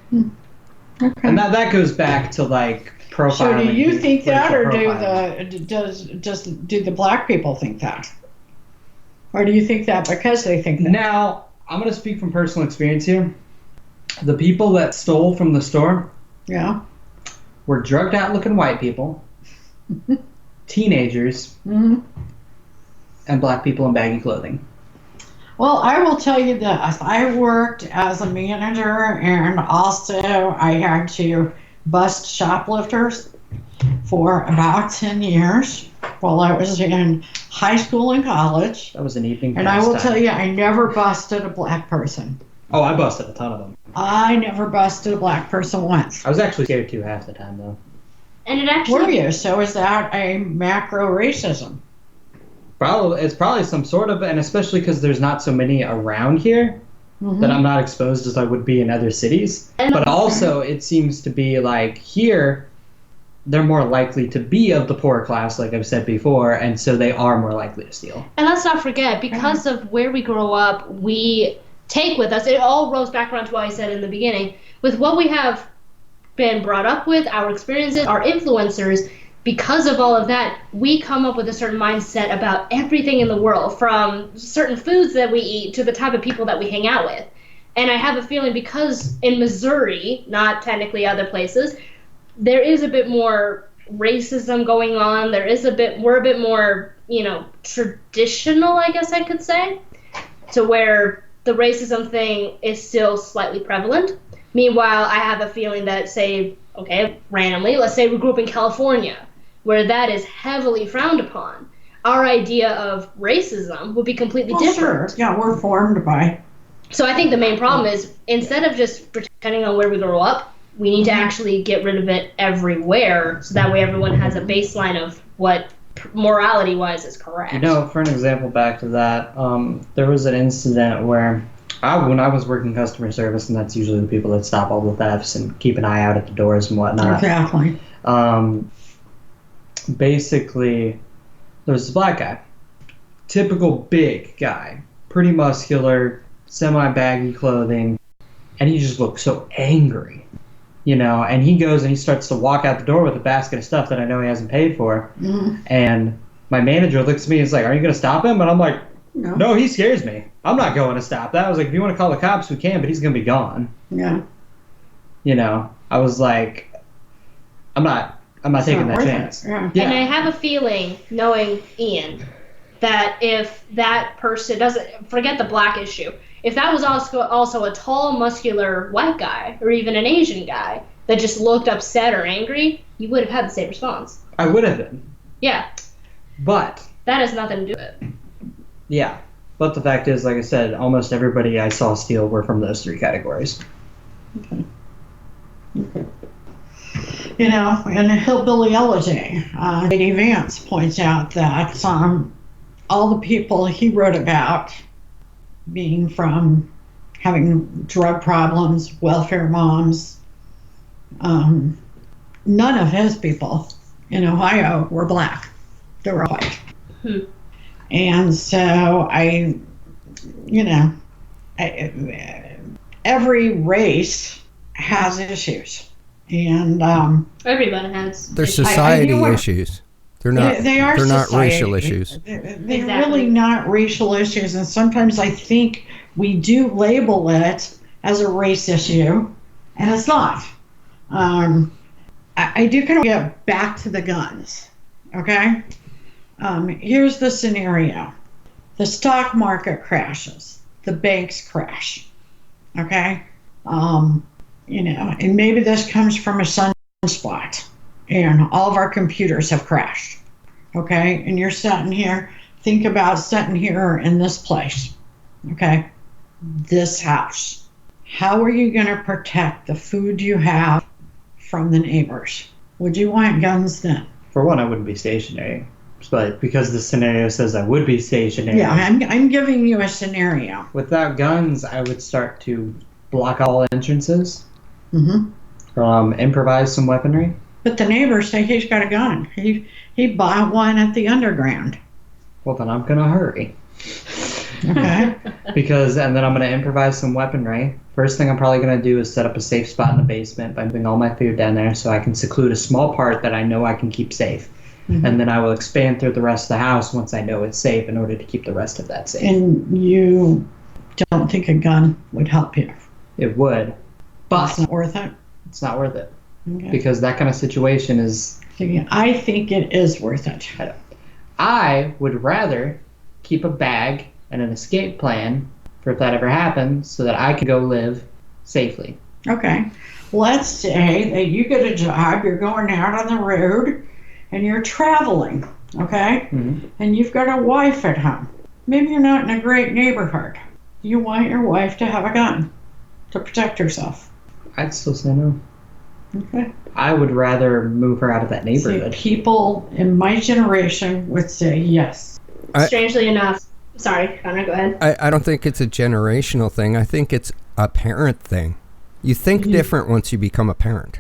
Okay. And that goes back to like profiling. So do you think that, or racial do the black people think that? Or do you think that because they think that? Now, I'm going to speak from personal experience here. The people that stole from the store Yeah. were drugged out looking white people, teenagers, hmm and black people in baggy clothing. Well, I will tell you this. I worked as a manager, and also I had to bust shoplifters for about 10 years while I was in high school and college. That was an evening And I will pastime. tell you, I never busted a black person. Oh, I busted a ton of them. I never busted a black person once. I was actually scared too half the time, though. And it actually Were you? So is that a macro racism? It's probably some sort of, and especially because there's not so many around here that I'm not exposed as I would be in other cities. And But also, it seems to be like here, they're more likely to be of the poorer class, like I've said before, and so they are more likely to steal. And let's not forget, because of where we grow up, we take with us, it all rolls back around to what I said in the beginning, with what we have been brought up with, our experiences, our influencers, because of all of that, we come up with a certain mindset about everything in the world, from certain foods that we eat to the type of people that we hang out with. And I have a feeling because in Missouri, not technically other places, there is a bit more racism going on. We're a bit more, traditional, I guess I could say, to where the racism thing is still slightly prevalent. Meanwhile, I have a feeling that, randomly, let's say we grew up in California, where that is heavily frowned upon. Our idea of racism would be completely different. Sure. Yeah, we're formed by. So I think the main problem is, instead of just pretending on where we grow up, we need to actually get rid of it everywhere, so that way everyone has a baseline of what morality-wise is correct. For an example back to that, there was an incident where When I was working customer service, and that's usually the people that stop all the thefts and keep an eye out at the doors and whatnot. Exactly. Basically, there was this black guy. Typical big guy. Pretty muscular, semi-baggy clothing. And he just looked so angry. You know, and he goes and he starts to walk out the door with a basket of stuff that I know he hasn't paid for. Mm-hmm. And my manager looks at me and is like, "Are you going to stop him?" And I'm like, no, he scares me. I'm not going to stop that. I was like, if you want to call the cops, we can, but he's going to be gone. Yeah. You know, I was like, I'm not taking that chance. Yeah. And I have a feeling, knowing Ian, that if that person doesn't, forget the black issue, if that was also a tall, muscular white guy, or even an Asian guy, that just looked upset or angry, you would have had the same response. I would have been. Yeah. But. That has nothing to do with it. Yeah. But the fact is, like I said, almost everybody I saw steal were from those three categories. Okay. You know, in Hillbilly Elegy, J.D. Vance points out that all the people he wrote about being from having drug problems, welfare moms, none of his people in Ohio were black. They were white. And so every race has issues. And everybody has. They're society issues. They're not. They're not racial issues. They're really not racial issues, and sometimes I think we do label it as a race issue, and it's not. I do kind of get back to the guns. Okay. Here's the scenario: the stock market crashes, the banks crash. Okay. And maybe this comes from a sunspot, and all of our computers have crashed. Okay, and you're sitting here, think about sitting here in this place. Okay, this house. How are you going to protect the food you have from the neighbors? Would you want guns then? For one, I wouldn't be stationary. But because the scenario says I would be stationary. Yeah, I'm giving you a scenario. Without guns, I would start to block all entrances. Mm-hmm. Improvise some weaponry. But the neighbors say he's got a gun. He'd buy one at the underground. Well, then I'm gonna hurry. Okay. And then I'm gonna improvise some weaponry. First thing I'm probably gonna do is set up a safe spot in the basement by moving all my food down there so I can seclude a small part that I know I can keep safe. Mm-hmm. And then I will expand through the rest of the house once I know it's safe in order to keep the rest of that safe. And you don't think a gun would help you? It would. But it's not worth it? It's not worth it. Okay. Because that kind of situation is... I think it is worth it. I would rather keep a bag and an escape plan for if that ever happens so that I can go live safely. Okay. Let's say that you get a job, you're going out on the road, and you're traveling, okay? Mm-hmm. And you've got a wife at home. Maybe you're not in a great neighborhood. You want your wife to have a gun to protect herself. I'd still say no. Okay. I would rather move her out of that neighborhood. See, people in my generation would say yes. Strangely enough, sorry, Connor, go ahead. I don't think it's a generational thing. I think it's a parent thing. You think different once you become a parent.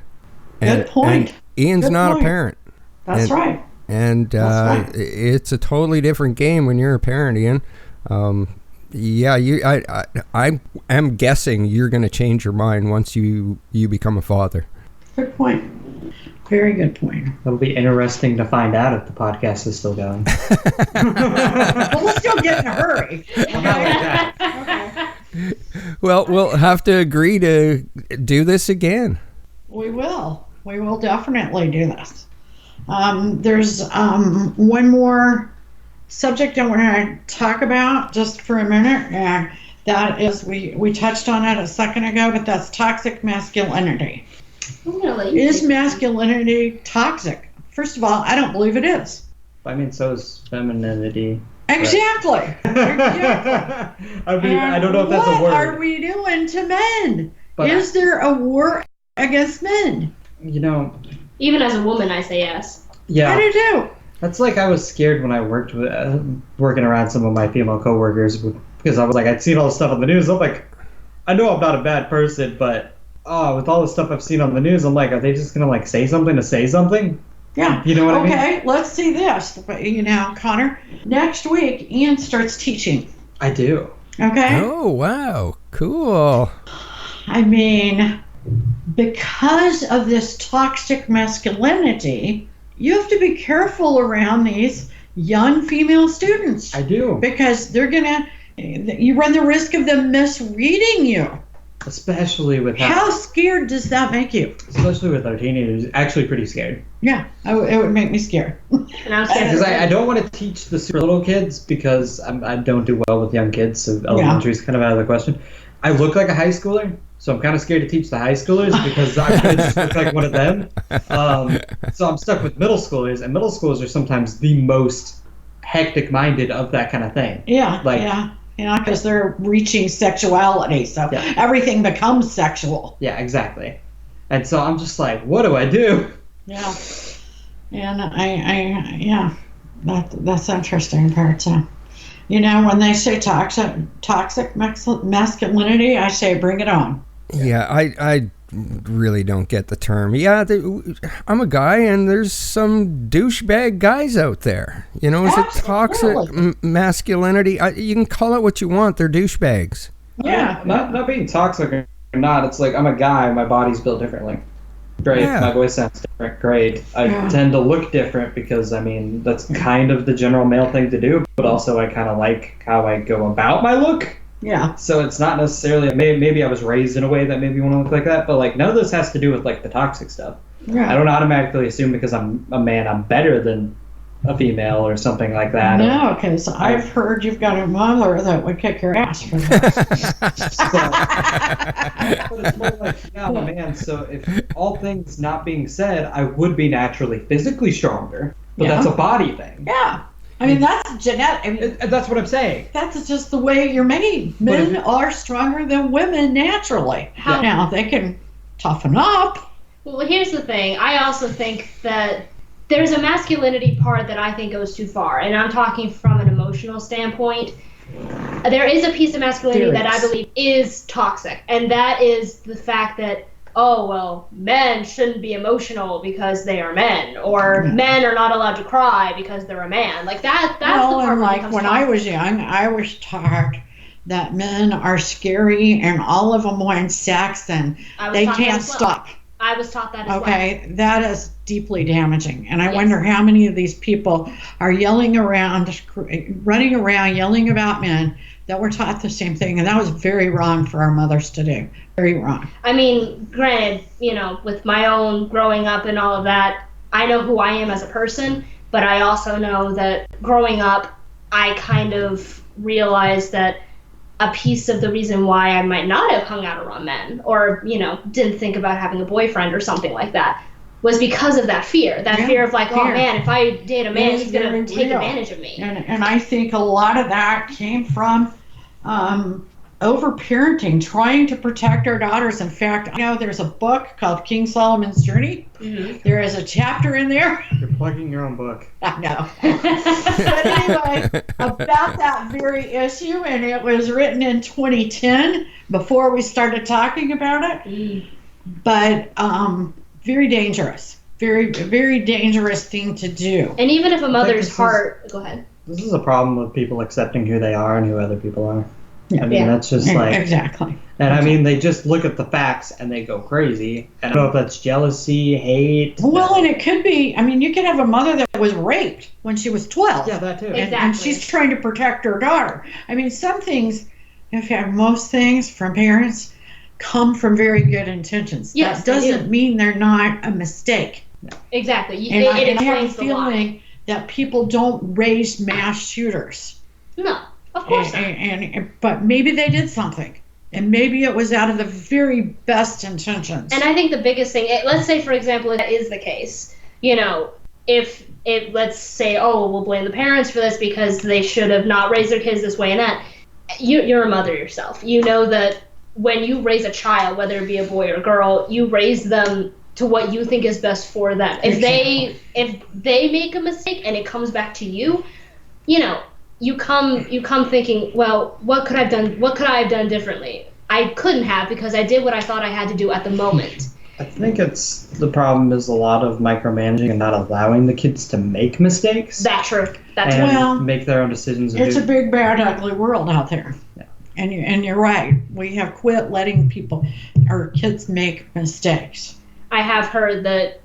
Good point. And Ian's not a parent. That's right. And it's a totally different game when you're a parent, Ian. I am guessing you're going to change your mind once you become a father. Good point. Very good point. It'll be interesting to find out if the podcast is still going. Well, let's go get in a hurry. Okay. Well, we'll have to agree to do this again. We will. We will definitely do this. There's one more subject I want to talk about just for a minute, and that is, we touched on it a second ago, but that's toxic masculinity. Really? Is masculinity toxic? First of all, I don't believe it is. I mean, so is femininity. Exactly. I mean, I don't know if that's a word. What are we doing to men? But is there a war against men? Even as a woman, I say yes. Yeah. I do too. That's like I was scared when I worked with working around some of my female coworkers because I was like, I'd seen all the stuff on the news. I'm like, I know I'm not a bad person, but with all the stuff I've seen on the news, I'm like, are they just gonna like say something to say something? Yeah. You know what I mean? Okay, let's see this. Connor, next week Ian starts teaching. I do. Okay? Oh, wow. Cool. I mean, because of this toxic masculinity, you have to be careful around these young female students. I do. Because you run the risk of them misreading you. Especially with How scared does that make you? Especially with our teenagers. Actually pretty scared. Yeah, it would make me scared. And I'm scared. Because I don't want to teach the super little kids because I don't do well with young kids, so elementary is kind of out of the question. I look like a high schooler, so I'm kind of scared to teach the high schoolers because I'm going to just look like one of them. So I'm stuck with middle schoolers, and middle schoolers are sometimes the most hectic-minded of that kind of thing. Yeah, because they're reaching sexuality, so everything becomes sexual. Yeah, exactly. And so I'm just like, what do I do? Yeah, and that's interesting part too. When they say toxic masculinity, I say bring it on. Yeah, I really don't get the term. Yeah, I'm a guy, and there's some douchebag guys out there. Is it toxic masculinity? You can call it what you want. They're douchebags. Yeah. Not being toxic or not. It's like I'm a guy. My body's built differently. Great. Yeah. My voice sounds different. Great. I tend to look different because, that's kind of the general male thing to do, but also I kind of like how I go about my look. Yeah. So it's not necessarily, maybe I was raised in a way that made me want to look like that, but none of this has to do with the toxic stuff. Yeah. I don't automatically assume because I'm a man I'm better than a female or something like that. No, because I've heard you've got a mother that would kick your ass for that. But it's more like, I'm a man, so if all things not being said, I would be naturally physically stronger, but that's a body thing. Yeah. That's genetic. That's what I'm saying. That's just the way you're made. Men are stronger than women naturally. Now, they can toughen up. Well, here's the thing. I also think that there's a masculinity part that I think goes too far, and I'm talking from an emotional standpoint. There is a piece of masculinity that I believe is toxic, and that is the fact that, men shouldn't be emotional because they are men, or men are not allowed to cry because they're a man. That's the part. When I was young, I was taught that men are scary and all of them want sex and they can't stop. I was taught that as well. Okay, that is deeply damaging. And I wonder how many of these people are yelling around, running around, yelling about men that were taught the same thing. And that was very wrong for our mothers to do. Very wrong. Granted, with my own growing up and all of that, I know who I am as a person, but I also know that growing up, I kind of realized that a piece of the reason why I might not have hung out around men or, didn't think about having a boyfriend or something like that was because of that fear. Fear of fear. Oh man, if I date a man, he's going to take advantage of me. And I think a lot of that came from over-parenting, trying to protect our daughters. In fact, I know there's a book called King Solomon's Journey. Mm-hmm. There is a chapter in there. You're plugging your own book. I know. But anyway, about that very issue, and it was written in 2010, before we started talking about it. Mm. But very dangerous. Very, very dangerous thing to do. And even if a mother's heart... Go ahead. This is a problem with people accepting who they are and who other people are. That's just exactly. And they just look at the facts and they go crazy. And I don't know if that's jealousy, hate. Well, and it could be, you could have a mother that was raped when she was 12. Yeah, that too. Exactly. And she's trying to protect her daughter. Some things, in fact, most things from parents come from very good intentions. Yes, that doesn't mean they're not a mistake. No. Exactly. I have a feeling that people don't raise mass shooters. No. Of course not. But maybe they did something. And maybe it was out of the very best intentions. And I think the biggest thing, let's say, for example, it is the case, if let's say, we'll blame the parents for this because they should have not raised their kids this way and that. You're a mother yourself. You know that when you raise a child, whether it be a boy or girl, you raise them to what you think is best for them. If they make a mistake and it comes back to you, you come thinking, well, what could I have done differently? I couldn't have because I did what I thought I had to do at the moment. I think the problem is a lot of micromanaging and not allowing the kids to make mistakes. That's true. That's and true. Well, make their own decisions. It's a big, bad, ugly world out there. Yeah. And you're right. We have quit letting our kids make mistakes. I have heard that,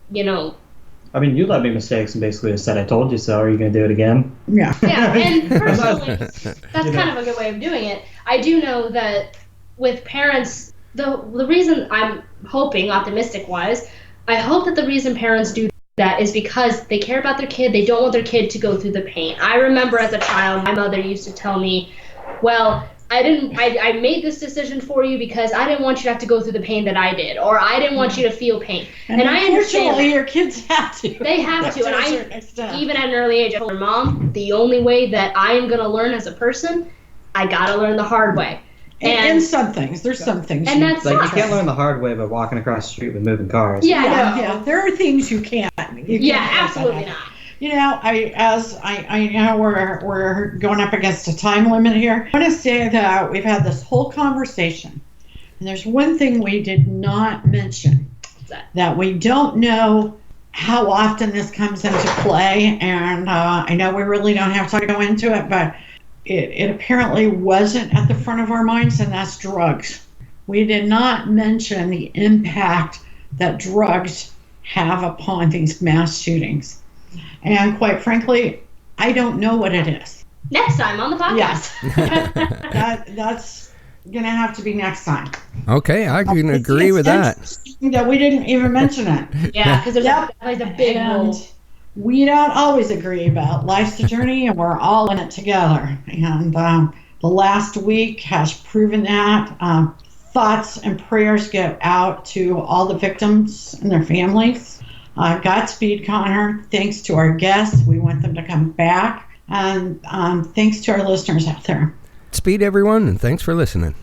I mean, you let me mistakes and basically just said, I told you so. Are you going to do it again? Yeah. Yeah, and personally, that's kind of a good way of doing it. I do know that with parents, the reason I'm hoping, optimistic-wise, I hope that the reason parents do that is because they care about their kid. They don't want their kid to go through the pain. I remember as a child, my mother used to tell me, well, I made this decision for you because I didn't want you to have to go through the pain that I did, or I didn't want you to feel pain. And I understand that. your kids have to. They have to. And a certain extent. even at an early age, I told her, Mom, the only way that I am going to learn as a person, I got to learn the hard way. And some things. There's some things. And that's like you can't learn the hard way by walking across the street with moving cars. Yeah. There are things you can't. Absolutely not. I know we're going up against a time limit here. I want to say that we've had this whole conversation, and there's one thing we did not mention that we don't know how often this comes into play, and I know we really don't have time to go into it, but it apparently wasn't at the front of our minds, and that's drugs. We did not mention the impact that drugs have upon these mass shootings. And quite frankly, I don't know what it is. Next time on the podcast. Yes. That's going to have to be next time. Okay, I can agree with that. That we didn't even mention it. Yeah, because that plays a big role. We don't always agree about life's a journey, and we're all in it together. And the last week has proven that. Thoughts and prayers go out to all the victims and their families. Godspeed, Connor. Thanks to our guests. We want them to come back. And thanks to our listeners out there. Speed, everyone, and thanks for listening.